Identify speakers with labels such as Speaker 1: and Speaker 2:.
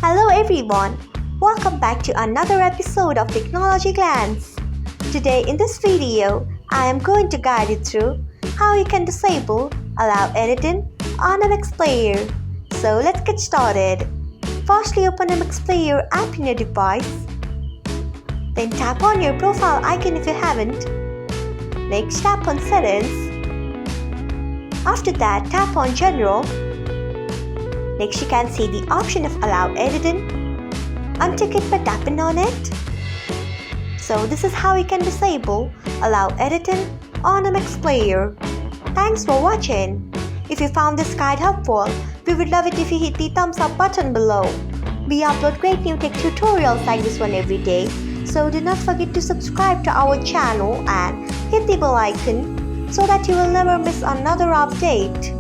Speaker 1: Hello everyone, welcome back to another episode of Technologyglance. Today in this video, I am going to guide you through how you can disable Allow Editing on MX Player. So let's get started. Firstly, open MX Player app in your device. Then tap on your profile icon if you haven't. Next, tap on Settings. After that, tap on General. Next, you can see the option of Allow Editing. Untick it by tapping on it. So this is how you can disable Allow Editing on MX Player. Thanks for watching. If you found this guide helpful, we would love it if you hit the thumbs up button below. We upload great new tech tutorials like this one every day, so do not forget to subscribe to our channel and hit the bell icon so that you will never miss another update.